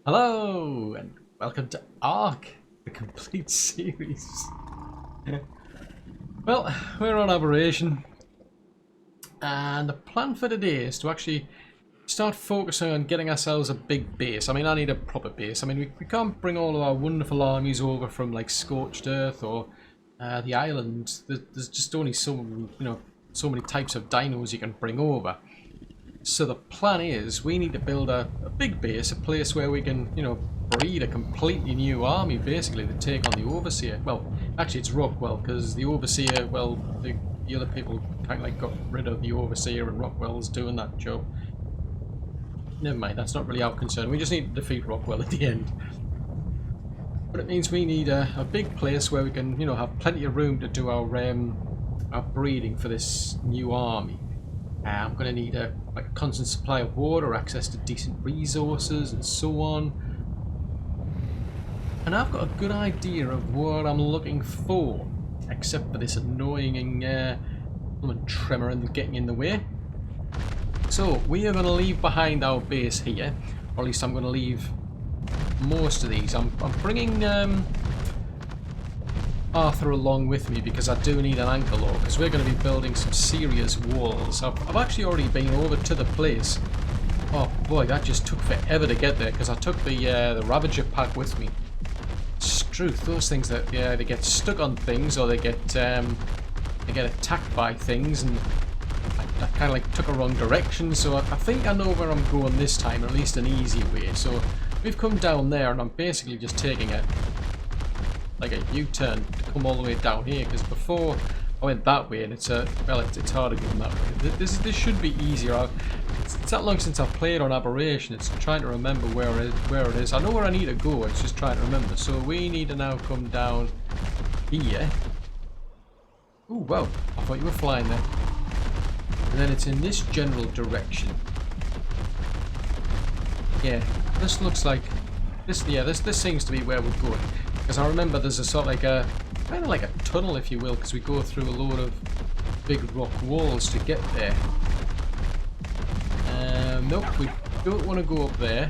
Hello and welcome to ARK, the complete series. Well, we're on Aberration, and the plan for today is to actually start focusing on getting ourselves a big base. I mean, I need a proper base. I mean, we can't bring all of our wonderful armies over from like Scorched Earth or the island. There's just only so many types of dinos you can bring over. So the plan is we need to build a big base, a place where we can, breed a completely new army, basically, to take on the Overseer. Well, actually it's Rockwell, because the Overseer, well, the other people kind of like got rid of the Overseer and Rockwell's doing that job. Never mind, that's not really our concern. We just need to defeat Rockwell at the end. But it means we need a big place where we can, have plenty of room to do our breeding for this new army. I'm going to need a constant supply of water, access to decent resources, and so on. And I've got a good idea of what I'm looking for, except for this annoying tremor and getting in the way. So we are going to leave behind our base here, or at least I'm going to leave most of these. I'm bringing Arthur along with me because I do need an anchor lock, because we're going to be building some serious walls. I've actually already been over to the place. Oh boy, that just took forever to get there because I took the Ravager pack with me. It's truth, those things that they get stuck on things, or they get attacked by things, and I kind of like took a wrong direction. So I think I know where I'm going this time, or at least an easy way. So we've come down there, and I'm basically just taking a U-turn to come all the way down here, because before I went that way, and it's harder going that way. This should be easier. It's that long since I've played on Aberration. It's trying to remember where it is. I know where I need to go. It's just trying to remember. So we need to now come down here. Oh wow! I thought you were flying there. And then it's in this general direction. Yeah, this looks like this. Yeah, this seems to be where we're going. Because I remember there's a sort of kind of like a tunnel, if you will, because we go through a load of big rock walls to get there. Nope, we don't want to go up there.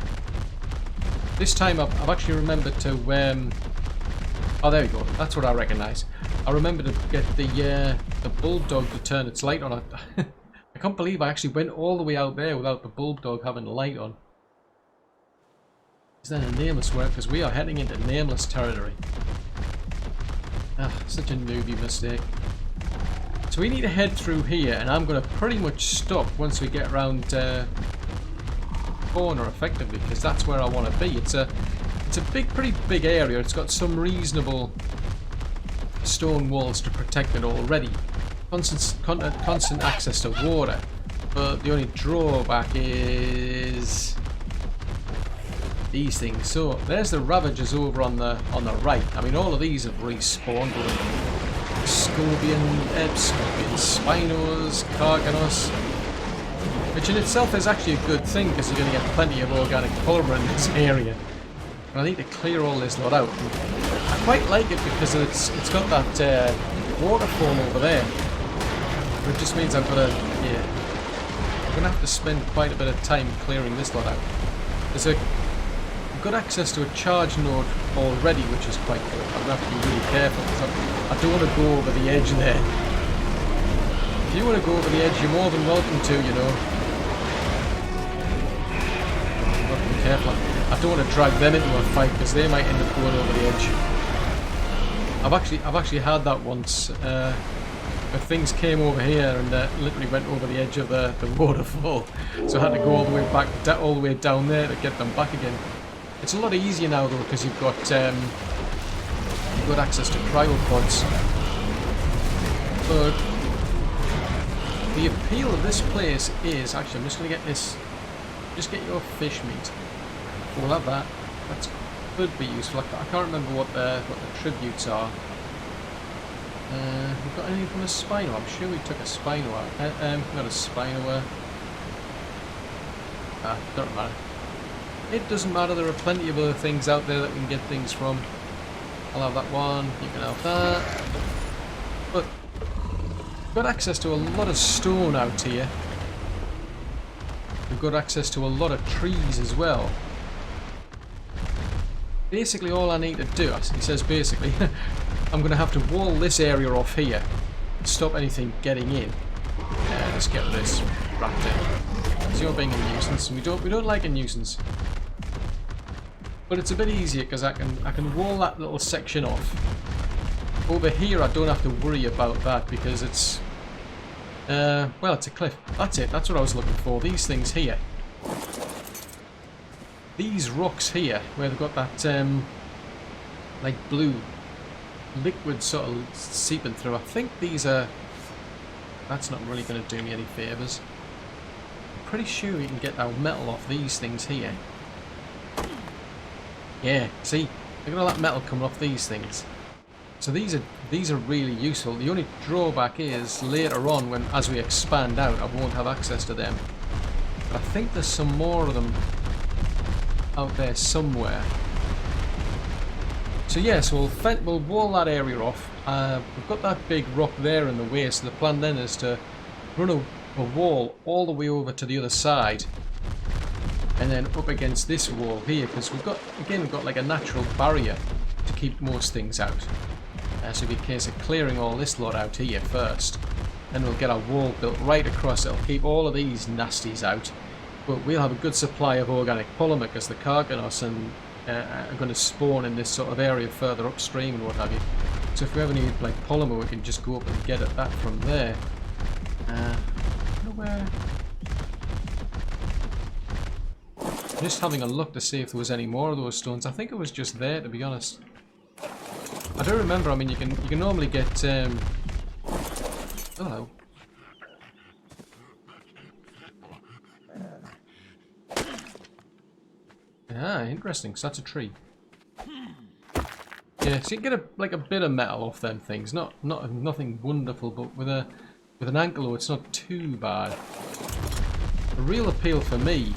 This time I've actually remembered to oh, there we go. That's what I recognise. I remember to get the bulldog to turn its light on. I can't believe I actually went all the way out there without the bulldog having the light on. Is that a nameless work? Because we are heading into nameless territory. Ah, such a newbie mistake. So we need to head through here, and I'm going to pretty much stop once we get around corner, effectively, because that's where I want to be. It's a pretty big area. It's got some reasonable stone walls to protect it already. Constant access to water, but the only drawback is these things. So there's the Ravagers over on the right. I mean, all of these have respawned. Ep68, Spinos, Carcanos, which in itself is actually a good thing because you're going to get plenty of organic polymer in this area. And I need to clear all this lot out. I quite like it because it's got that waterfall over there. It just means I'm gonna have to spend quite a bit of time clearing this lot out. There's a good access to a charge node already, which is quite good. I'm gonna have to be really careful because I don't want to go over the edge there. If you want to go over the edge, you're more than welcome to, I've got to be careful. I don't want to drag them into a fight because they might end up going over the edge. I've actually had that once. Where things came over here and literally went over the edge of the waterfall, so I had to go all the way back, all the way down there to get them back again. It's a lot easier now though because you've got access to cryopods. But the appeal of this place is actually, I'm just going to get this. Just get your fish meat. We'll have that. That could be useful. I can't remember what the tributes are. We've got anything from a Spino? I'm sure we took a Spino out. We've got a Spino. Don't matter. It doesn't matter, there are plenty of other things out there that we can get things from. I'll have that one, you can have that. But we've got access to a lot of stone out here. We've got access to a lot of trees as well. basically all I need to do, he says basically, I'm going to have to wall this area off here to stop anything getting in. Let's get rid of this raptor. So you're being a nuisance, and we don't like a nuisance. But it's a bit easier because I can wall that little section off. Over here I don't have to worry about that because it's well, it's a cliff. That's it, that's what I was looking for. These things here. These rocks here, where they've got that like blue liquid sort of seeping through. I think these are... That's not really going to do me any favours. I'm pretty sure we can get our metal off these things here. Yeah, see? Look at all that metal coming off these things. So these are really useful. The only drawback is later on, when as we expand out, I won't have access to them. But I think there's some more of them out there somewhere. So yeah, so we'll wall that area off. We've got that big rock there in the way, so the plan then is to run a wall all the way over to the other side, and then up against this wall here, because we've got like a natural barrier to keep most things out. So it'll be a case of clearing all this lot out here first, then we'll get our wall built right across. It'll keep all of these nasties out, but we'll have a good supply of organic polymer because the Carcanos and are going to spawn in this sort of area further upstream and what have you. So if we ever need like polymer, we can just go up and get at that from there. Nowhere. Just having a look to see if there was any more of those stones. I think it was just there, to be honest. I don't remember. I mean, you can normally get. Hello. Ah, interesting. So that's a tree. Yeah, so you can get like a bit of metal off them things. Nothing wonderful, but with an ankle, it's not too bad. The real appeal for me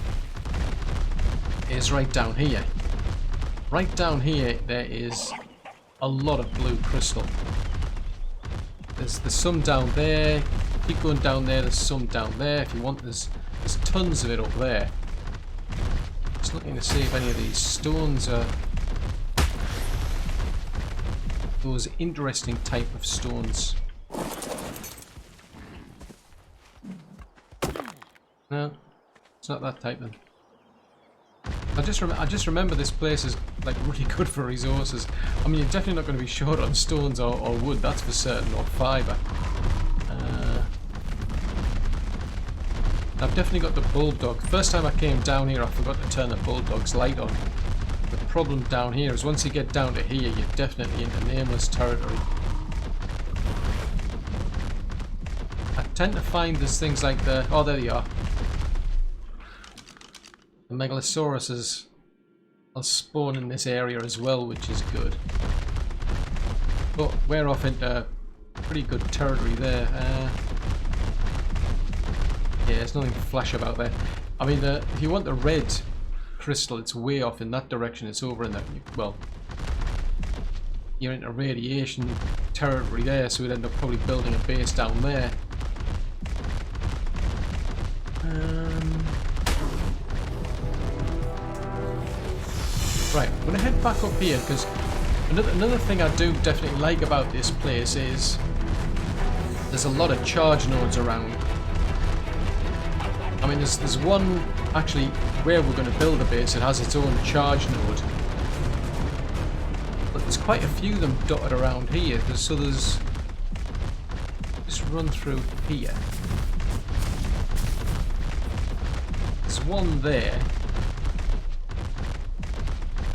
is right down here. Right down here, there is a lot of blue crystal. There's some down there. Keep going down there. There's some down there. If you want, there's tons of it up there. Just looking to see if any of these stones are those interesting type of stones. No, it's not that type then. I just remember this place is like really good for resources. I mean, you're definitely not going to be short on stones or wood, that's for certain, or fibre. I've definitely got the bulldog. First time I came down here, I forgot to turn the bulldog's light on. The problem down here is once you get down to here, you're definitely into nameless territory. I tend to find there's things like the... Oh, there they are. The Megalosauruses will spawn in this area as well, which is good. But we're off into pretty good territory there. Yeah, there's nothing flash about there. I mean, if you want the red crystal, it's way off in that direction. It's over in that, well, you're into radiation territory there, so we'd end up probably building a base down there. Right, I'm going to head back up here because another thing I do definitely like about this place is there's a lot of charge nodes around. I mean, there's one actually where we're going to build a base. It has its own charge node, but there's quite a few of them dotted around here. There's just run through here. There's one there.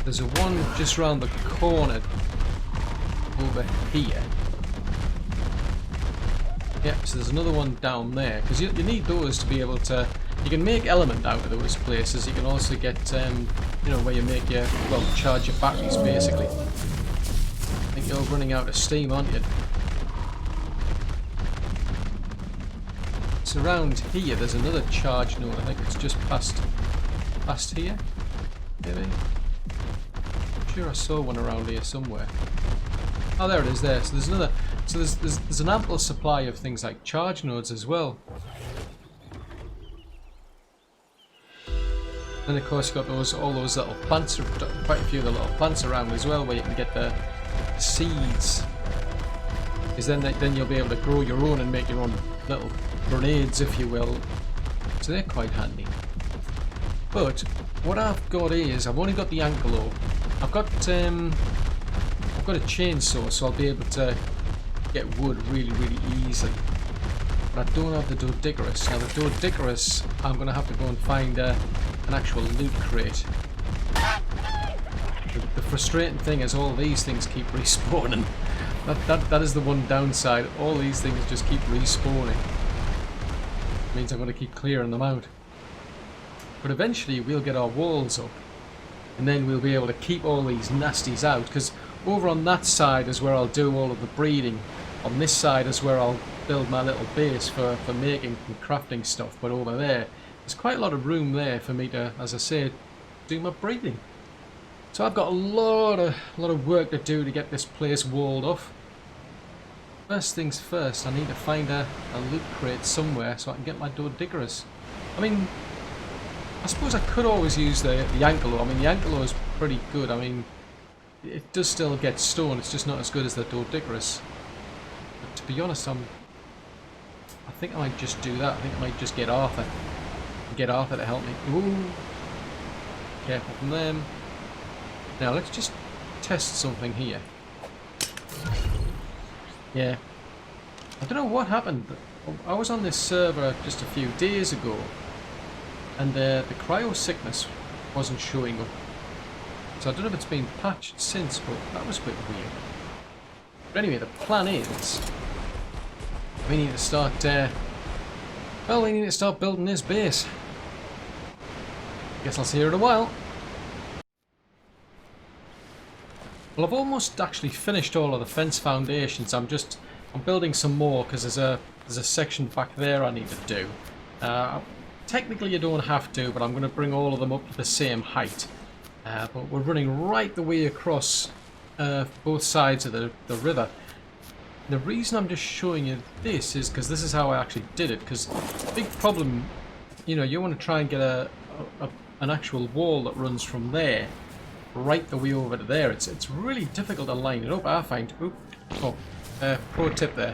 There's a one just round the corner over here. Yep, so there's another one down there, because you need those to be able to... You can make element out of those places. You can also get, you know, where you make your... Well, charge your batteries, basically. I think you're running out of steam, aren't you? It's around here. There's another charge node. I think it's just past here, maybe? I'm sure I saw one around here somewhere. Oh, there it is there. So there's another... So there's an ample supply of things like charge nodes as well. Then of course you've got all those little plants, quite a few of the little plants around as well, where you can get the seeds. Because then you'll be able to grow your own and make your own little grenades, if you will. So they're quite handy. But what I've got is, I've only got the ankle. I've got a chainsaw, so I'll be able to get wood really, really easily. But I don't have the Dodigerous. Now the Dodigerous, I'm going to have to go and find an actual loot crate. The frustrating thing is all these things keep respawning. That is the one downside. All these things just keep respawning. It means I'm going to keep clearing them out. But eventually we'll get our walls up. And then we'll be able to keep all these nasties out. Because over on that side is where I'll do all of the breeding. On this side is where I'll build my little base for making and crafting stuff. But over there, there's quite a lot of room there for me to, as I said, do my breeding. So I've got a lot of work to do to get this place walled off. First things first, I need to find a loot crate somewhere so I can get my Dodigerous. I mean, I suppose I could always use the Ankelo. I mean, the Ankelo is pretty good. I mean, it does still get stone. It's just not as good as the Dodigerous. But to be honest, I think I might just do that. I think I might just get Arthur. Get Arthur to help me. Ooh. Careful from them. Now let's just test something here. Yeah. I don't know what happened, but I was on this server just a few days ago, and the cryo sickness wasn't showing up. So I don't know if it's been patched since, but that was a bit weird. But anyway, the plan is we need to start. Well, we need to start building this base. Guess I'll see you in a while. Well, I've almost actually finished all of the fence foundations. I'm building some more because there's a section back there I need to do. Technically you don't have to, but I'm going to bring all of them up to the same height. But we're running right the way across both sides of the river. The reason I'm just showing you this is because this is how I actually did it. Because the big problem, you know, you want to try and get an actual wall that runs from there right the way over to there. It's really difficult to line it up, I find. Oop. Oh, pro tip there.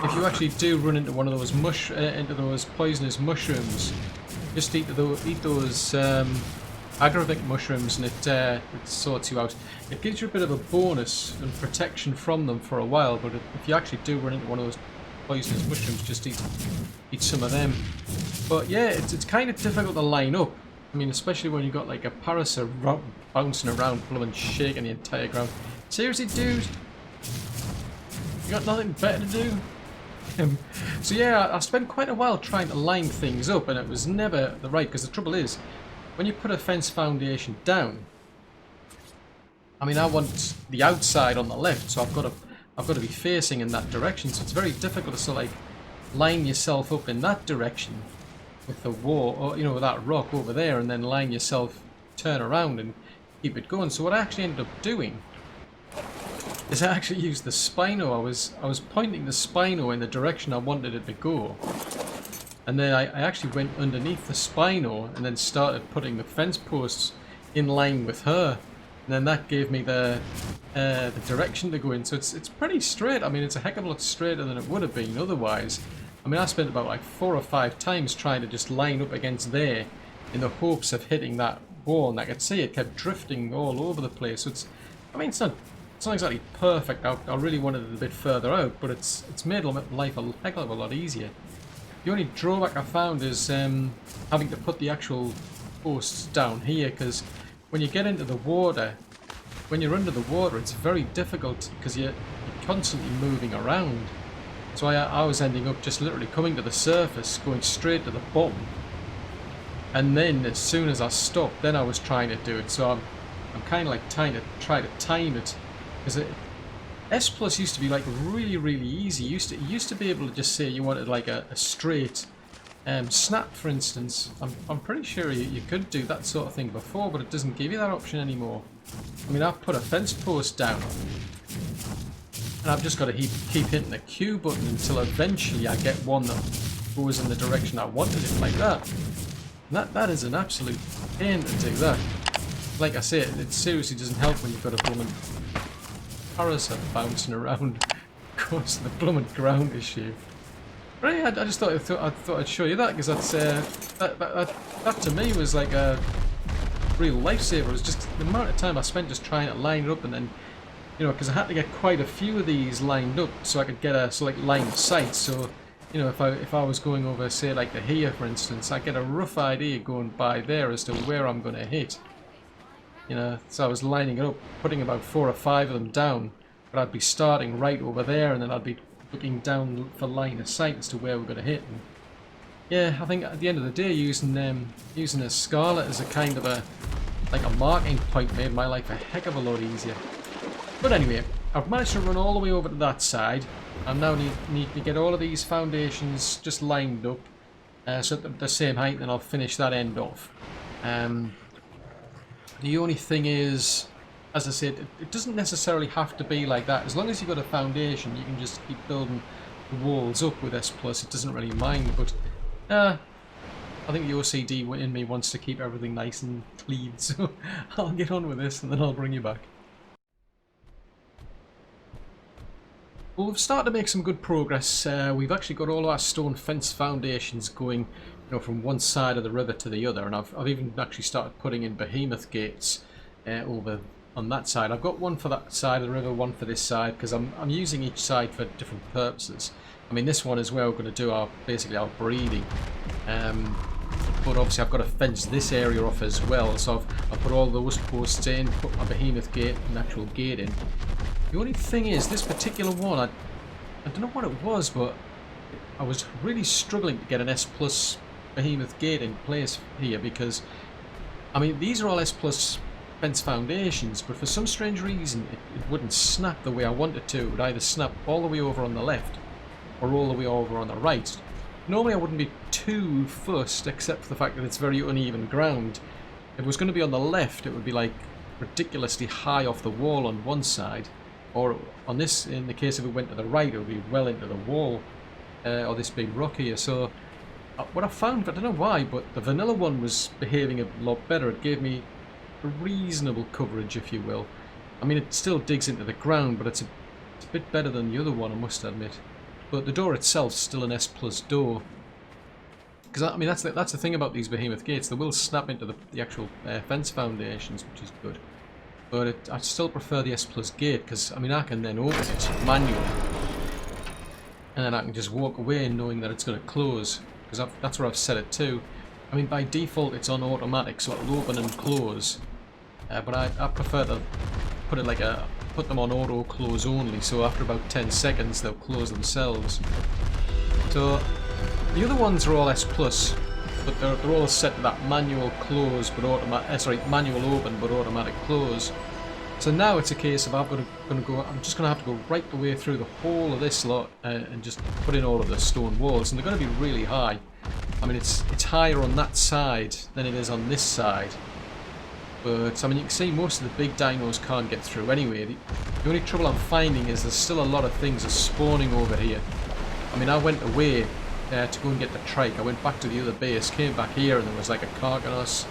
If you actually do run into one of those poisonous mushrooms, just eat those Aggeravic mushrooms, and it sorts you out. It gives you a bit of a bonus and protection from them for a while, but if you actually do run into one of those poisonous mushrooms, just eat some of them. But yeah, it's kind of difficult to line up. I mean, especially when you've got like a parasite bouncing around, blowing, shaking the entire ground. Seriously, dude? You got nothing better to do? So yeah, I spent quite a while trying to line things up, and it was never the right, because the trouble is, when you put a fence foundation down, I mean, I want the outside on the left, so I've got to be facing in that direction, so it's very difficult to sort of like line yourself up in that direction with the wall, or you know, with that rock over there, and then line yourself, turn around and keep it going. So what I actually ended up doing is I actually used the Spino. I was pointing the Spino in the direction I wanted it to go, and then I actually went underneath the Spino and then started putting the fence posts in line with her, and then that gave me the direction to go in. So it's pretty straight. I mean, it's a heck of a lot straighter than it would have been otherwise. I mean, I spent about like 4 or 5 times trying to just line up against there in the hopes of hitting that wall, and I could see it kept drifting all over the place. So I mean, it's not exactly perfect. I really wanted it a bit further out, but it's made life a heck of a lot easier. The only drawback I found is having to put the actual posts down here, because when you get into the water, when you're under the water, it's very difficult because you're constantly moving around. So I was ending up just literally coming to the surface, going straight to the bottom, and then as soon as I stopped, then I was trying to do it. So I'm kind of like trying to time it, because S Plus used to be like really easy. You used to be able to just say you wanted like a straight snap, for instance. I'm pretty sure you could do that sort of thing before, but it doesn't give you that option anymore. I mean, I've put a fence post down, and I've just got to keep hitting the Q button until eventually I get one that goes in the direction I wanted it like that. And that is an absolute pain to do that. Like I say, it seriously doesn't help when you've got a blooming parasite bouncing around across the blooming ground issue. Right, I just thought I'd show you that, because that's that to me was like a real lifesaver. It was just the amount of time I spent just trying to line it up, and then, you know, because I had to get quite a few of these lined up so I could get a line of sight. So, you know, if I was going over, say, like the here, for instance, I get a rough idea going by there as to where I'm going to hit. You know, so I was lining it up, putting about 4 or 5 of them down, but I'd be starting right over there, and then I'd be looking down for line of sight as to where we're going to hit. And yeah, I think at the end of the day, using a Scarlet as a kind of a marking point made my life a heck of a lot easier. But anyway, I've managed to run all the way over to that side. I now need to get all of these foundations just lined up, so at the same height, and then I'll finish that end off. The only thing is, as I said, it doesn't necessarily have to be like that. As long as you've got a foundation, you can just keep building the walls up with S+. It doesn't really mind, but I think the OCD in me wants to keep everything nice and clean, so I'll get on with this and then I'll bring you back. Well, we've started to make some good progress. We've actually got all our stone fence foundations going, you know, from one side of the river to the other, and I've even actually started putting in behemoth gates over on that side. I've got one for that side of the river, one for this side, because I'm using each side for different purposes. I mean, this one is where we're going to do basically our breeding, but obviously I've got to fence this area off as well. So I've put all those posts in, put my behemoth gate, an actual gate in. The only thing is, this particular one, I don't know what it was, but I was really struggling to get an S+ behemoth gate in place here, because, I mean, these are all S+ fence foundations, but for some strange reason it wouldn't snap the way I wanted to. It would either snap all the way over on the left or all the way over on the right. Normally I wouldn't be too fussed, except for the fact that it's very uneven ground. If it was going to be on the left, it would be like ridiculously high off the wall on one side, or on this, in the case if it went to the right, it would be well into the wall, or this big rock here. So what I found, I don't know why, but the vanilla one was behaving a lot better. It gave me a reasonable coverage, if you will. I mean, it still digs into the ground, but it's a bit better than the other one, I must admit. But the door itself is still an S+ door. Because, I mean, that's the thing about these behemoth gates. They will snap into the actual fence foundations, which is good. But I still prefer the S+ gate, because, I mean, I can then open it manually. And then I can just walk away knowing that it's going to close. Because that's where I've set it to. I mean, by default it's on automatic, so it'll open and close. But I prefer to put them on auto close only, so after about 10 seconds they'll close themselves. So the other ones are all S+, but they're all set to that manual close but manual open but automatic close. So now it's a case of I'm just going to have to go right the way through the whole of this lot and just put in all of the stone walls, and they're going to be really high. I mean, it's higher on that side than it is on this side. But, I mean, you can see most of the big dinos can't get through anyway. The only trouble I'm finding is there's still a lot of things are spawning over here. I mean, I went away to go and get the Trike. I went back to the other base, came back here, and there was like a Carcanos,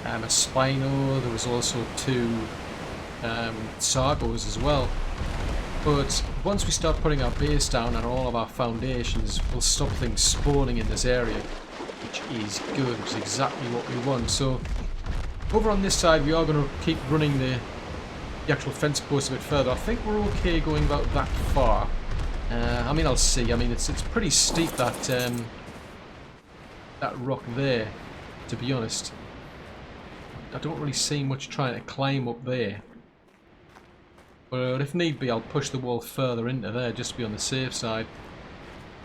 a Spino, there was also 2 Sargos as well. But once we start putting our base down and all of our foundations, we'll stop things spawning in this area, which is good. It's exactly what we want. So over on this side, we are going to keep running the actual fence post a bit further. I think we're okay going about that far. I mean, I'll see. I mean, it's pretty steep, that rock there, to be honest. I don't really see much trying to climb up there. But if need be, I'll push the wall further into there just to be on the safe side.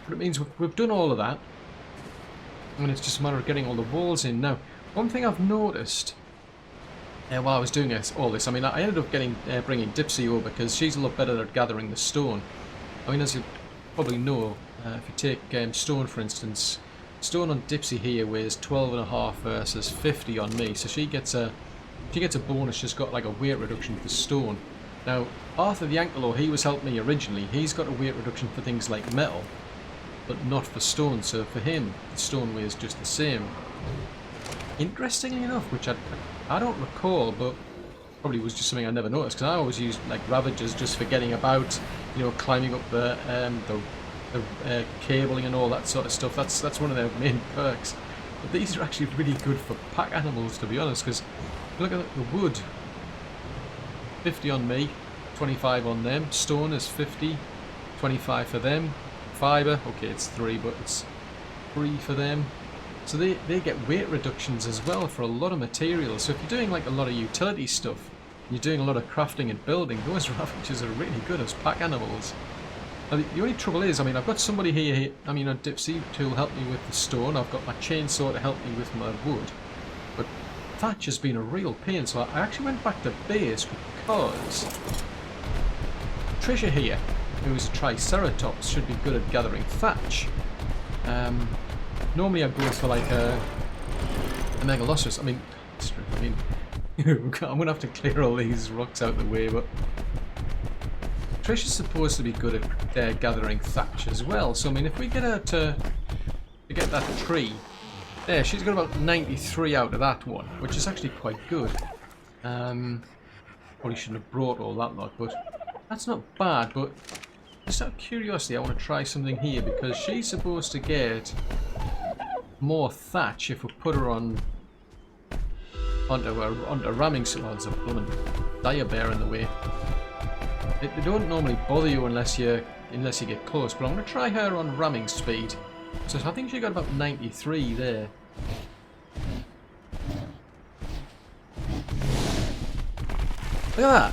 But it means we've done all of that. And it's just a matter of getting all the walls in. Now, one thing I've noticed while I was doing all this, I mean, I ended up bringing Dipsy over because she's a lot better at gathering the stone. I mean, as you probably know, if you take stone for instance, stone on Dipsy here weighs 12.5 versus 50 on me, so she gets a bonus. She's got like a weight reduction for stone. Now, Arthur the Ankelo, he was helping me originally. He's got a weight reduction for things like metal. but not for stone. So for him, the stone weighs just the same. Interestingly enough, which I don't recall, but probably was just something I never noticed, because I always used like Ravagers just for getting about, you know, climbing up the cabling and all that sort of stuff. That's one of their main perks. But these are actually really good for pack animals, to be honest, because look at the wood. 50 on me, 25 on them. Stone is 50, 25 for them. Fibre, okay, it's 3, but it's 3 for them. So they get weight reductions as well for a lot of materials. So if you're doing like a lot of utility stuff, you're doing a lot of crafting and building, those Ravagers are really good as pack animals. Now the only trouble is, I mean, I've got somebody here, I mean, a Dipsy to help me with the stone, I've got my chainsaw to help me with my wood, but thatch has been a real pain, so I actually went back to base because Trisha here, who is a Triceratops, should be good at gathering thatch. Normally I go for like a Megalosaurus. I mean, I'm going to have to clear all these rocks out of the way, but Trish is supposed to be good at gathering thatch as well. So I mean, if we get her to get that tree, there, she's got about 93 out of that one, which is actually quite good. Probably shouldn't have brought all that lot, but that's not bad. But just out of curiosity, I want to try something here, because she's supposed to get more thatch if we put her onto ramming swords. There's a blooming dire bear in the way. They don't normally bother you unless you get close, but I'm going to try her on ramming speed. So I think she got about 93 there. Look at that!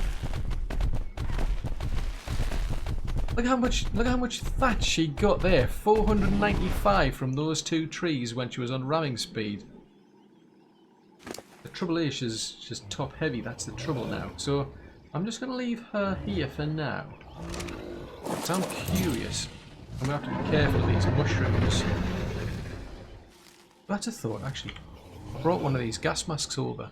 Look how much thatch she got there. 495 from those 2 trees when she was on ramming speed. The trouble is she's top heavy. That's the trouble now. So I'm just going to leave her here for now. So I'm curious. I'm going to have to be careful of these mushrooms. That's a thought, actually. I brought one of these gas masks over.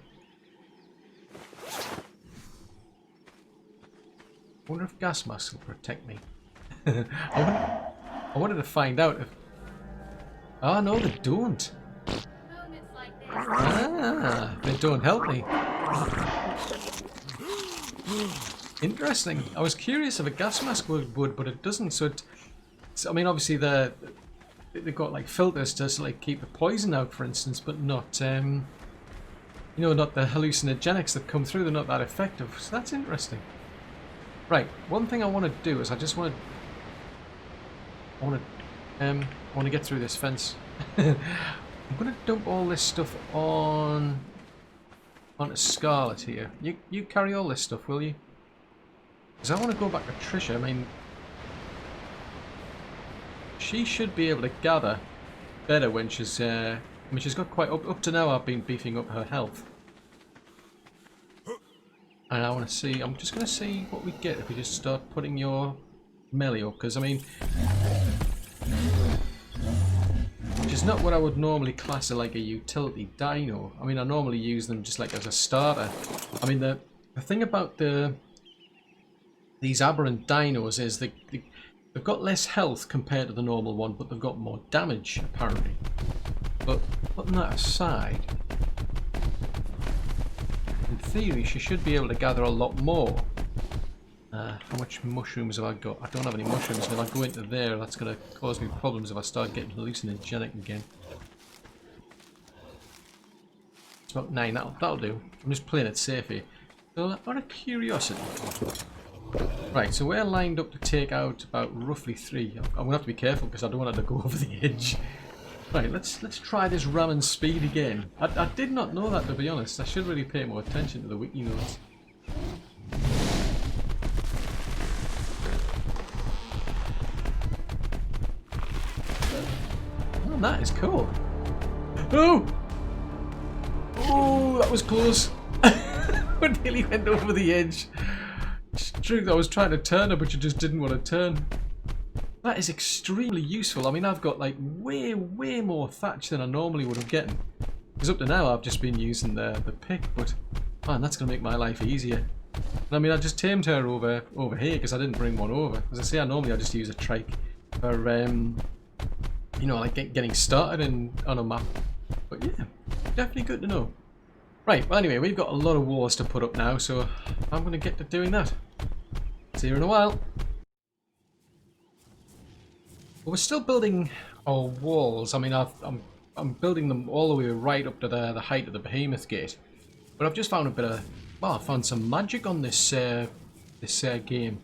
I wonder if gas masks will protect me. I wanted to find out if... Oh no, they don't. Ah, they don't help me. Interesting. I was curious if a gas mask would, but it doesn't. So I mean, obviously they've got like filters to like keep the poison out, for instance, but not you know, not the hallucinogenics that come through. They're not that effective. So that's interesting. Right. One thing I want to do is I want to get through this fence. I'm going to dump all this stuff onto Scarlet here. You carry all this stuff, will you? Because I want to go back to Trisha. I mean, she should be able to gather better when she's... I mean, she's got quite... Up to now, I've been beefing up her health. And I want to see... I'm just going to see what we get if we just start putting your melee up. Because, I mean... Which is not what I would normally class as like a utility dino. I mean, I normally use them just like as a starter. I mean, the thing about these aberrant dinos is they've got less health compared to the normal one, but they've got more damage, apparently. But putting that aside, in theory, she should be able to gather a lot more. How much mushrooms have I got? I don't have any mushrooms, and if I go into there, that's going to cause me problems if I start getting hallucinogenic again. It's about 9, that'll do. I'm just playing it safe here. So, out of curiosity. Right, so we're lined up to take out about roughly 3. I'm going to have to be careful because I don't want it to go over the edge. Right, let's try this ramming speed again. I did not know that, to be honest. I should really pay more attention to the wiki notes. Oh, that is cool. Oh! Oh, that was close. I nearly went over the edge. It's true, I was trying to turn her, but you just didn't want to turn. That is extremely useful. I mean, I've got like way more thatch than I normally would have gotten. Because up to now, I've just been using the pick, but man, that's going to make my life easier. And I mean, I just tamed her over here because I didn't bring one over. As I say, I just use a trike for you know, like getting started on a map. But yeah, definitely good to know. Right, well anyway, we've got a lot of walls to put up now, so I'm going to get to doing that. See you in a while. But we're still building our walls. I mean, I'm building them all the way right up to the height of the Behemoth Gate. But I've just found a bit of, well, I found some magic on this game.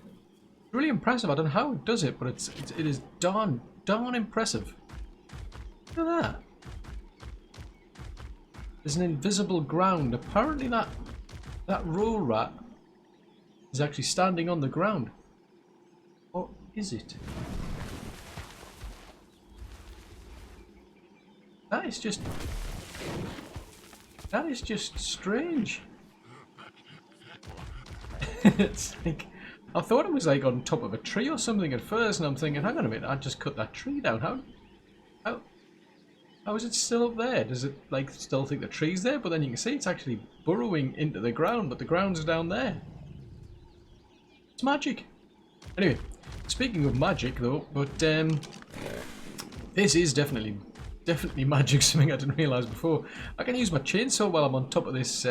Really impressive. I don't know how it does it, but it is darn impressive. Look at that. There's an invisible ground. Apparently that roll rat is actually standing on the ground. Or is it? That is just strange. It's like, I thought it was like on top of a tree or something at first, and I'm thinking, hang on a minute, I just cut that tree down. How is it still up there? Does it like still think the tree's there? But then you can see it's actually burrowing into the ground, but the ground's down there. It's magic. Anyway, speaking of magic though, but this is definitely magic, something I didn't realise before. I can use my chainsaw while I'm on top of this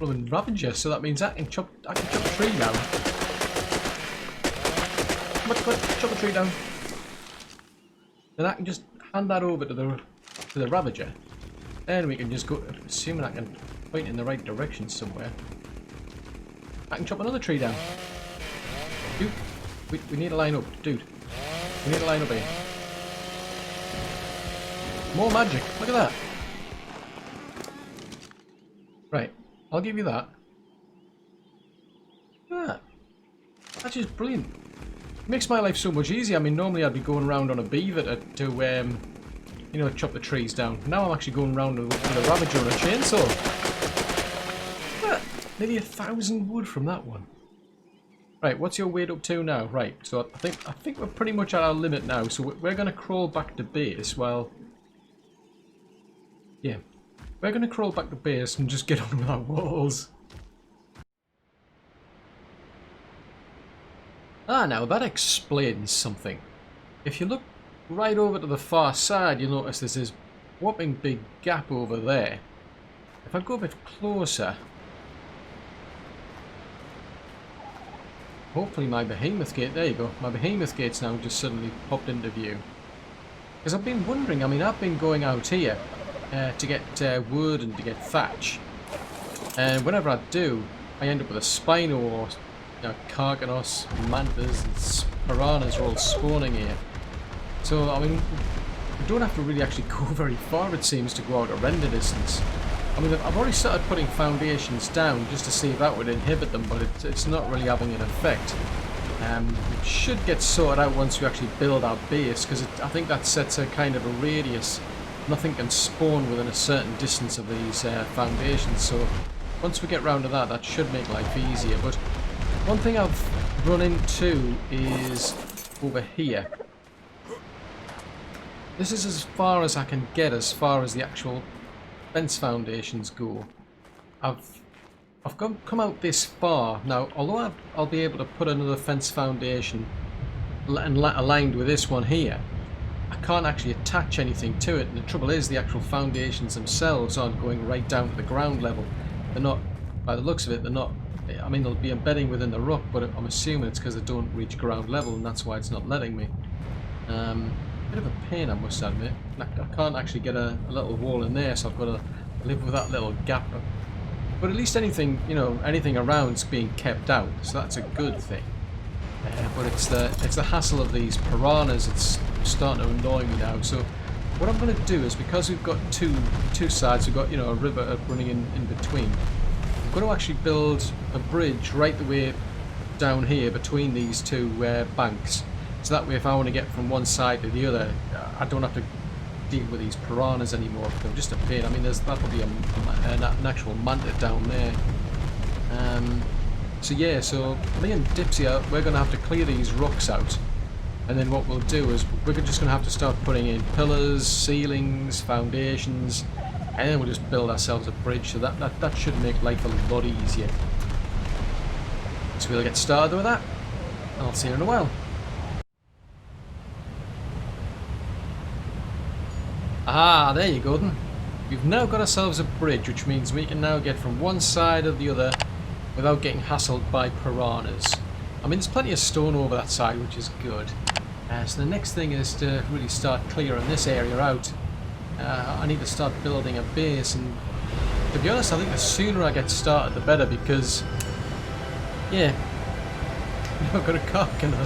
Ravager, so that means I can chop the tree down. Chop the tree down. Then I can just hand that over to the Ravager. Then we can just go, assuming I can point in the right direction somewhere. I can chop another tree down. Dude, we need to line up, dude. We need to line up here. More magic, look at that. Right, I'll give you that. Look at that. That's just brilliant. It makes my life so much easier. I mean, normally I'd be going around on a beaver to you know, chop the trees down. Now I'm actually going around with a Ravager and a chainsaw. Look at that. Nearly 1,000 wood from that one. Right, what's your weight up to now? Right, so I think we're pretty much at our limit now. So we're going to crawl back to base while... Yeah, we're going to crawl back to base and just get on with our walls. Ah, now that explains something. If you look right over to the far side, you'll notice there's this whopping big gap over there. If I go a bit closer, hopefully my Behemoth Gate, there you go, my Behemoth Gate's now just suddenly popped into view. Because I've been wondering, I mean, I've been going out here to get wood and to get thatch. And whenever I do, I end up with a Spino or Carcanos, mantas and piranhas are all spawning here. So, I mean, we don't have to really actually go very far, it seems, to go out a render distance. I mean, I've already started putting foundations down just to see if that would inhibit them, but it's not really having an effect. It should get sorted out once we actually build our base, because I think that sets a kind of a radius. Nothing can spawn within a certain distance of these foundations, so once we get round to that, that should make life easier. But one thing I've run into is over here. This is as far as I can get as far as the actual fence foundations go. I've come out this far. Now, although I'll be able to put another fence foundation aligned with this one here, I can't actually attach anything to it. And the trouble is, the actual foundations themselves aren't going right down to the ground level. They're not, by the looks of it, they're not. I mean, they'll be embedding within the rock, but I'm assuming it's because they don't reach ground level, and that's why it's not letting me. Bit of a pain, I must admit. I can't actually get a little wall in there, so I've got to live with that little gap. But at least anything, you know, anything around's being kept out, so that's a good thing. But it's the hassle of these piranhas. It's starting to annoy me now. So what I'm going to do is, because we've got two sides, we've got, you know, a river running in between. I'm going to actually build a bridge right the way down here between these two banks. So that way, if I want to get from one side to the other, I don't have to deal with these piranhas anymore. They're just a pain. I mean, there's that'll be an actual manta down there. So yeah, so me and Dipsy, we're going to have to clear these rocks out, and then what we'll do is we're just going to have to start putting in pillars, ceilings, foundations, and then we'll just build ourselves a bridge. So that should make life a lot easier. So we'll get started with that. I'll see you in a while. Ah, there you go then. We've now got ourselves a bridge, which means we can now get from one side or the other without getting hassled by piranhas. I mean, there's plenty of stone over that side, which is good. So the next thing is to really start clearing this area out. I need to start building a base, and to be honest, I think the sooner I get started, the better, because, yeah, I've got a cock in the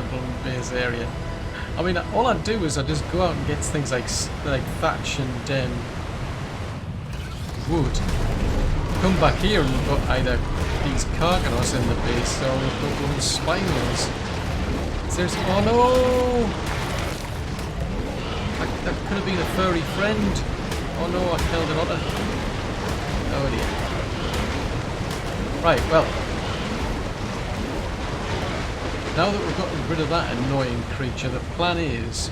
blown base area. I mean, all I do is I just go out and get things like thatch and wood. Come back here and we've got either these carcanos in the base or we've got one Spinos. Seriously, oh no! That could have been a furry friend. Oh no, I killed an otter. Oh dear. Right, well. Now that we've gotten rid of that annoying creature, the plan is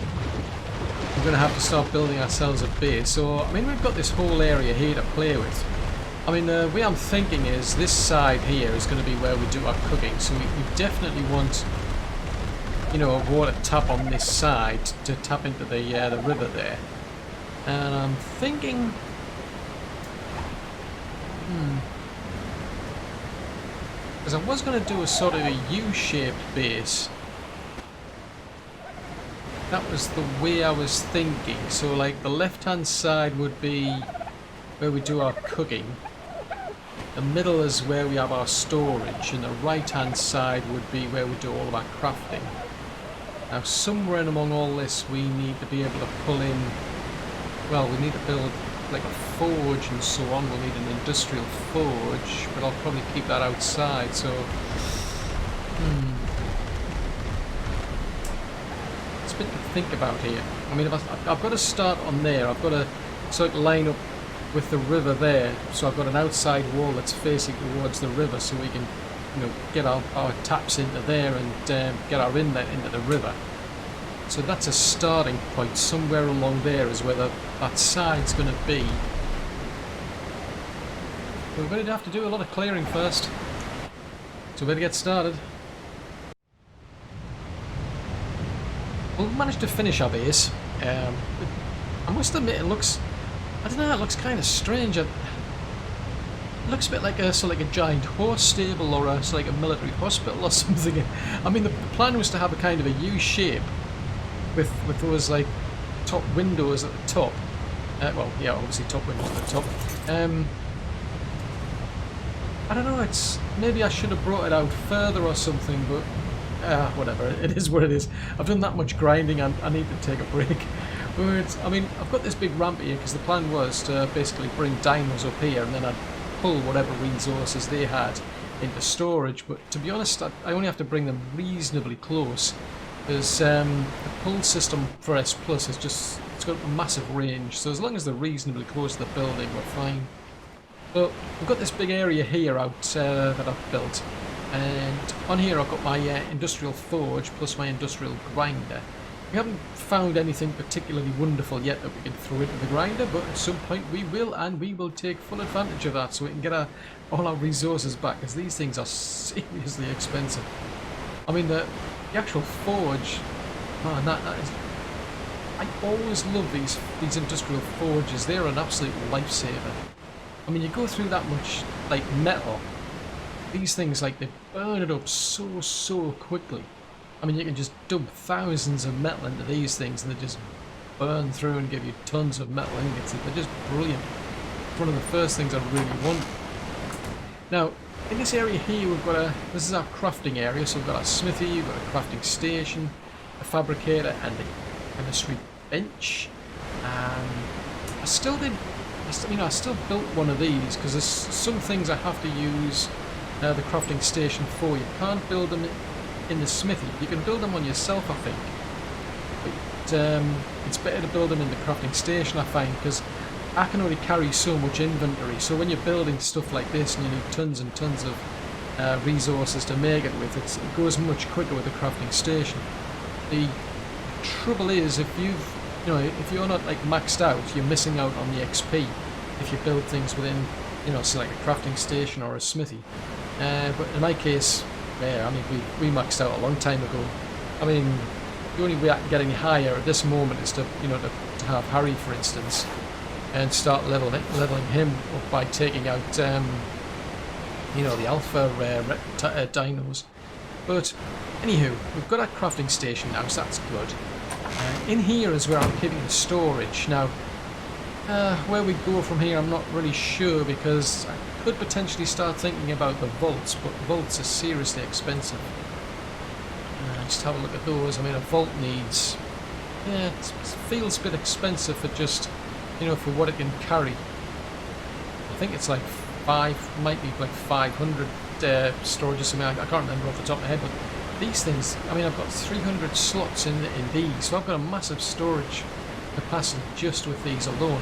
we're going to have to start building ourselves a base. So, I mean, we've got this whole area here to play with. I mean, the way I'm thinking is this side here is going to be where we do our cooking. So we definitely want, you know, a water tap on this side to tap into the river there. And I'm thinking, because I was going to do a sort of a U-shaped base. That was the way I was thinking. So like the left-hand side would be where we do our cooking. The middle is where we have our storage, and the right-hand side would be where we do all of our crafting. Now somewhere in among all this we need to be able to pull in, well, we need to build like a forge and so on. We'll need an industrial forge, but I'll probably keep that outside, so it's a bit to think about here. I mean, if I've got to start on there, I've got to sort of line up with the river there, so I've got an outside wall that's facing towards the river, so we can, you know, get our taps into there and get our inlet into the river. So that's a starting point. Somewhere along there is where that side's going to be. We're going to have to do a lot of clearing first, so we better get started. We'll manage to finish our base. I must admit, it looks, I don't know, it looks kind of strange. It looks a bit like a giant horse stable or a like a military hospital or something. I mean, the plan was to have a kind of a U shape with those like top windows at the top. Well, yeah, obviously top windows at the top. I don't know. It's maybe I should have brought it out further or something, but whatever. It is what it is. I've done that much grinding, and I need to take a break. But I mean, I've got this big ramp here because the plan was to basically bring dinos up here, and then I'd pull whatever resources they had into storage. But to be honest, I only have to bring them reasonably close, because the pull system for S Plus is just, it's got a massive range. So as long as they're reasonably close to the building, we're fine. But we've got this big area here out that I've built, and on here I've got my industrial forge plus my industrial grinder. We haven't found anything particularly wonderful yet that we can throw into the grinder, but at some point we will, and we will take full advantage of that so we can get all our resources back, because these things are seriously expensive. I mean, the actual forge, man, that is... I always love these industrial forges. They're an absolute lifesaver. I mean, you go through that much, like, metal, these things, like, they burn it up so quickly. I mean, you can just dump thousands of metal into these things and they just burn through and give you tons of metal ingots. They're just brilliant. It's one of the first things I really want. Now, in this area here, we've got this is our crafting area, so we've got our smithy, we've got a crafting station, a fabricator, and a chemistry bench. I still built one of these because there's some things I have to use the crafting station for. You can't build them in the smithy. You can build them on yourself, I think, but it's better to build them in the crafting station, I find, because I can only carry so much inventory. So when you're building stuff like this and you need tons and tons of resources to make it with, it goes much quicker with the crafting station. The trouble is, if you're not like maxed out, you're missing out on the XP if you build things within, so like a crafting station or a smithy. But in my case, yeah, I mean, we maxed out a long time ago. I mean, the only way I can get any higher at this moment is to to have Harry, for instance, and start leveling him up by taking out, you know, the alpha dinos. But anywho, we've got our crafting station now, so that's good. In here is where I'm keeping the storage. Now, where we go from here, I'm not really sure, because I could potentially start thinking about the vaults, but vaults are seriously expensive. Just have a look at those. I mean, a vault needs... yeah, it feels a bit expensive for just, you know, for what it can carry. I think it's like might be like 500 storage or something. I can't remember off the top of my head, but these things, I mean, I've got 300 slots in these, so I've got a massive storage capacity just with these alone.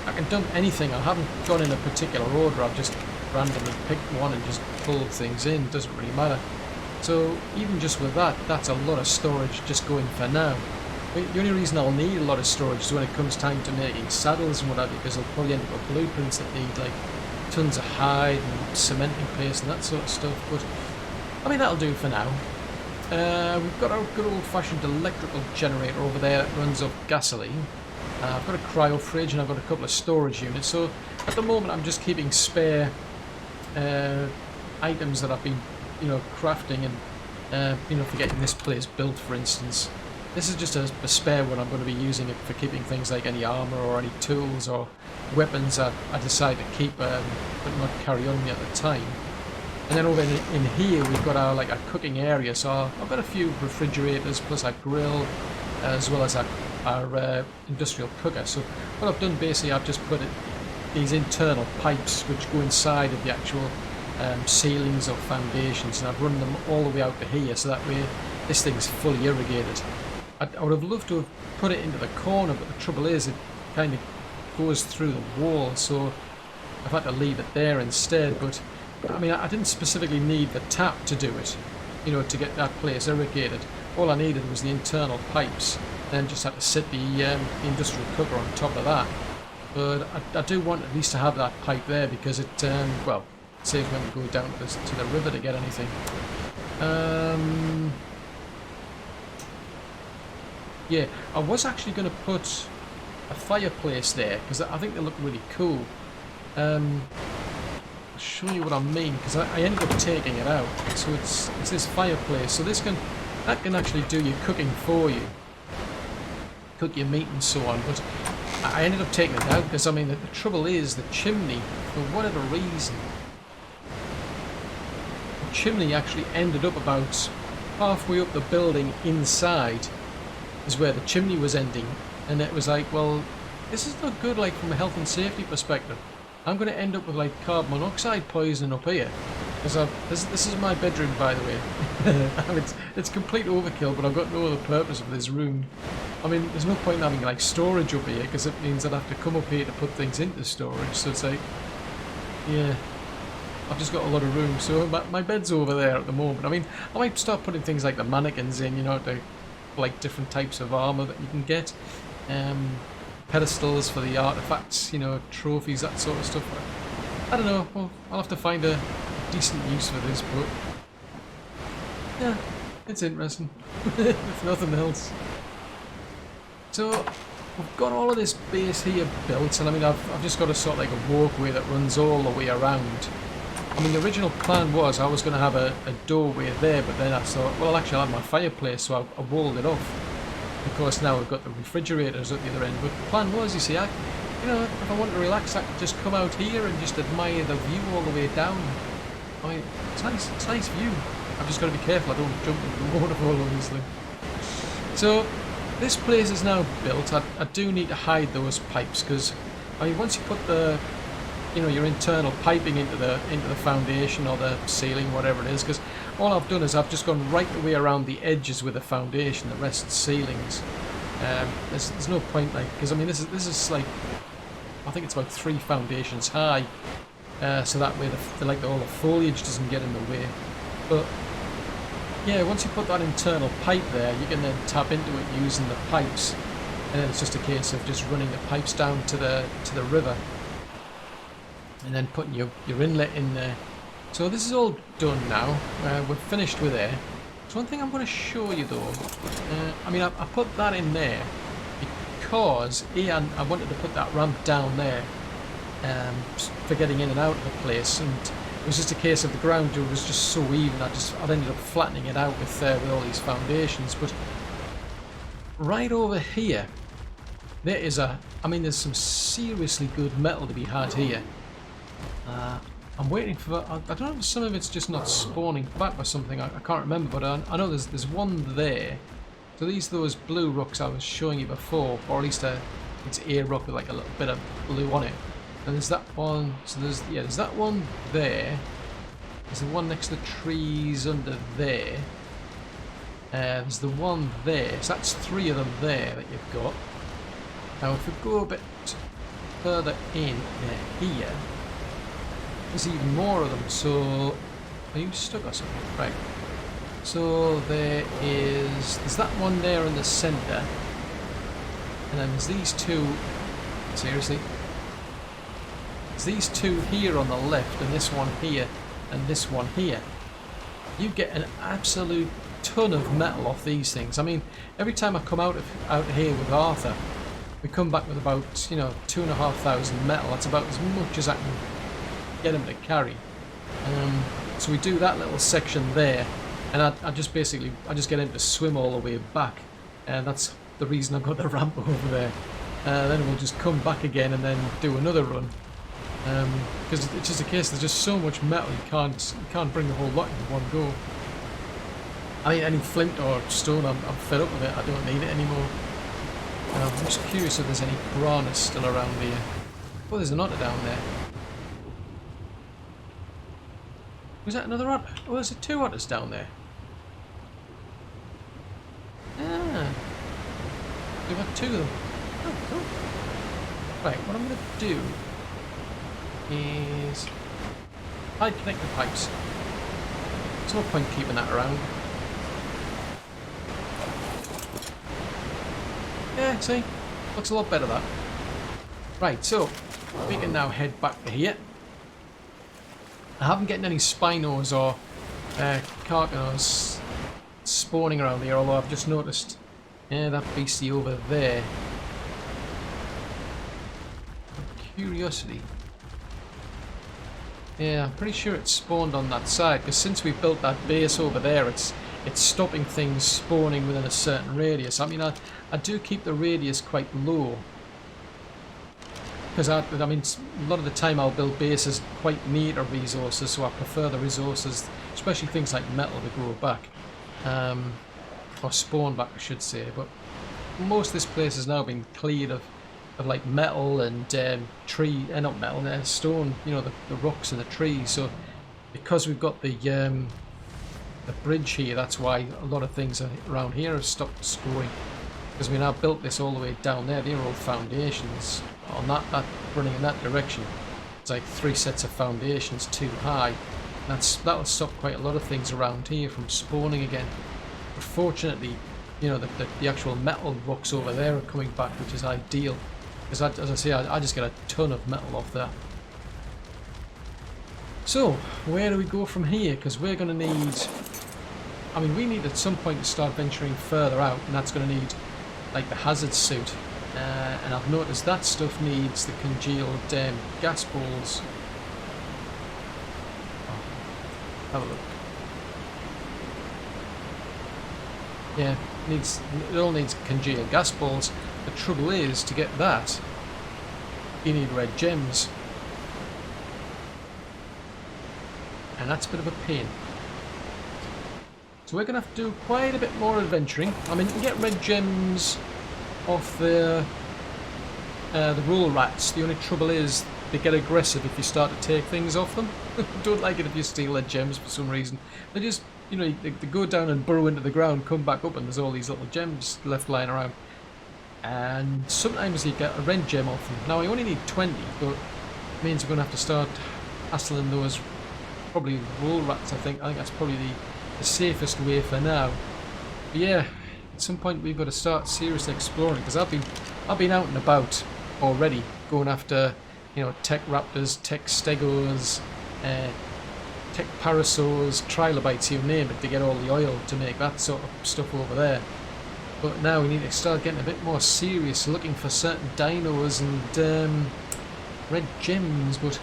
I can dump anything. I haven't gone in a particular order. I've just randomly picked one and just pulled things in. Doesn't really matter. So even just with that, that's a lot of storage just going for now. The only reason I'll need a lot of storage is when it comes time to making saddles and whatever, because I'll probably end up with blueprints that need like tons of hide and cementing paste and that sort of stuff. But I mean, that'll do for now. We've got our good old-fashioned electrical generator over there that runs off gasoline. I've got a cryo fridge and I've got a couple of storage units. So at the moment, I'm just keeping spare items that I've been, you know, crafting and you know, for getting this place built, for instance. This is just a spare one. I'm going to be using it for keeping things like any armor or any tools or weapons I decide to keep but not carry on me at the time. And then over in here we've got our cooking area. So I've got a few refrigerators plus our grill, as well as our industrial cooker. So what I've done basically, I've just put these internal pipes which go inside of the actual ceilings or foundations, and I've run them all the way out to here, so that way this thing's fully irrigated. I would have loved to have put it into the corner, but the trouble is it kind of goes through the wall, so I've had to leave it there instead. But I mean, I didn't specifically need the tap to do it, you know, to get that place irrigated. All I needed was the internal pipes, then just had to sit the industrial cooker on top of that. But I do want at least to have that pipe there, because it, well, saves when we go down to the river to get anything. Yeah, I was actually going to put a fireplace there, because I think they look really cool. I'll show you what I mean, because I ended up taking it out. So it's this fireplace. So that can actually do your cooking for you, cook your meat and so on. But I ended up taking it out because, I mean, the trouble is the chimney, for whatever reason, the chimney actually ended up about halfway up the building inside is where the chimney was ending, and it was like, well, this is not good, like, from a health and safety perspective. I'm going to end up with like carbon monoxide poisoning up here, because this is my bedroom, by the way. I mean, it's complete overkill, but I've got no other purpose of this room. I mean, there's no point in having like storage up here, because it means I'd have to come up here to put things into storage. So it's like, yeah, I've just got a lot of room. So my bed's over there at the moment. I mean, I might start putting things like the mannequins in, you know, to like different types of armor that you can get, pedestals for the artifacts, you know, trophies, that sort of stuff. I don't know. Well, I'll have to find a decent use for this, but yeah, it's interesting. If nothing else. So we've got all of this base here built, and I mean, I've just got a sort of like a walkway that runs all the way around. I mean, the original plan was I was going to have a doorway there, but then I thought, well, actually I have my fireplace, so I walled it off. Of course, now we've got the refrigerators at the other end, but the plan was, you see, you know, if I want to relax, I could just come out here and just admire the view all the way down. I mean, it's a nice view. I've just got to be careful I don't jump into the waterfall, obviously. So this place is now built. I do need to hide those pipes, because I mean, once you put the, you know, your internal piping into the foundation or the ceiling, whatever it is, because all I've done is I've just gone right the way around the edges with the foundation, the rest ceilings. There's no point, like, because I mean, this is like, I think it's about 3 foundations high, so that way all the foliage doesn't get in the way. But yeah, once you put that internal pipe there, you can then tap into it using the pipes, and then it's just a case of just running the pipes down to the river, and then putting your inlet in there. So this is all done now. We're finished with there. So one thing I'm going to show you though, I mean, I put that in there because I wanted to put that ramp down there for getting in and out of the place, and it was just a case of the ground was just so even. I'd ended up flattening it out with all these foundations. But right over here, there is there's some seriously good metal to be had here. I'm waiting for, I don't know if some of it's just not spawning back or something, I can't remember, but I know there's one there. So those blue rocks I was showing you before, or at least it's a rock with like a little bit of blue on it. And there's that one, so there's that one there. There's the one next to the trees under there. There's the one there, so that's 3 of them there that you've got. Now if we go a bit further in here, there's even more of them. So are you stuck or something? Right. So there's that one there in the centre, and then there's these 2. Seriously, there's these 2 here on the left, and this one here, and this one here. You get an absolute ton of metal off these things. I mean, every time I come out here with Arthur, we come back with about 2,500 metal. That's about as much as I can get him to carry. So we do that little section there, and I just get him to swim all the way back, and that's the reason I've got the ramp over there. Then we'll just come back again and then do another run, because it's just a case there's just so much metal you can't bring the whole lot in one go. I mean, any flint or stone, I'm fed up with it. I don't need it anymore. I'm just curious if there's any piranhas still around here. Oh, there's an otter down there. Was that another otter? Oh, there's 2 otters down there. Ah. We've got 2 of them. Oh, cool. Right, what I'm going to do is I'd connect the pipes. There's no point keeping that around. Yeah, see? Looks a lot better, that. Right, so we can now head back to here. I haven't gotten any Spinos or Carcanos spawning around here, although I've just noticed that beastie over there. Curiosity. Yeah, I'm pretty sure it spawned on that side, because since we built that base over there, it's stopping things spawning within a certain radius. I mean, I do keep the radius quite low, because I mean, a lot of the time I'll build bases quite near to resources, so I prefer the resources, especially things like metal, to grow back, or spawn back, I should say. But most of this place has now been cleared of like metal and not metal, stone. You know, the rocks and the trees. So because we've got the bridge here, that's why a lot of things around here have stopped spawning. Because we now built this all the way down there. They're all foundations on that running in that direction. It's like 3 sets of foundations too high. That'll stop quite a lot of things around here from spawning again. But fortunately, you know, the actual metal rocks over there are coming back, which is ideal. Because as I say, I just get a ton of metal off there. So where do we go from here? Because we're going to need, I mean, we need at some point to start venturing further out, and that's going to need like the hazard suit, and I've noticed that stuff needs the congealed gas balls. Oh, have a look. Yeah, it all needs congealed gas balls. The trouble is, to get that, you need red gems, and that's a bit of a pain. So we're going to have to do quite a bit more adventuring. I mean, you can get red gems off the roll rats. The only trouble is they get aggressive if you start to take things off them. Don't like it if you steal their gems for some reason. They just, you know, they go down and burrow into the ground, come back up, and there's all these little gems left lying around. And sometimes you get a red gem off them. Now I only need 20, but it means we're going to have to start hassling those probably roll rats. I think that's probably the safest way for now. But yeah, at some point we've got to start seriously exploring, because I've been out and about already, going after, you know, tech raptors, tech stegos, tech parasaurs, trilobites, you name it, to get all the oil to make that sort of stuff over there. But now we need to start getting a bit more serious, looking for certain dinos and red gems, but,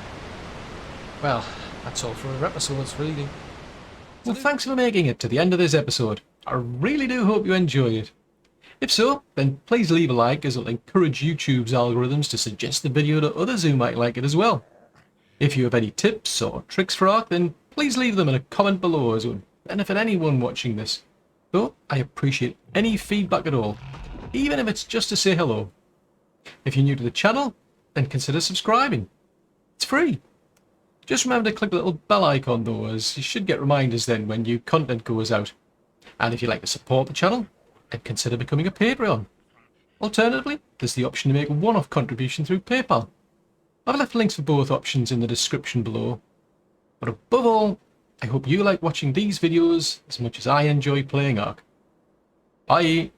well, that's all for our episodes, really. Well, thanks for making it to the end of this episode. I really do hope you enjoyed it. If so, then please leave a like, as it'll encourage YouTube's algorithms to suggest the video to others who might like it as well. If you have any tips or tricks for ARK, then please leave them in a comment below, as it would benefit anyone watching this. Though I appreciate any feedback at all, even if it's just to say hello. If you're new to the channel, then consider subscribing. It's free. Just remember to click the little bell icon though, as you should get reminders then when new content goes out. And if you'd like to support the channel, then consider becoming a Patreon. Alternatively, there's the option to make a one-off contribution through PayPal. I've left links for both options in the description below. But above all, I hope you like watching these videos as much as I enjoy playing ARK. Bye!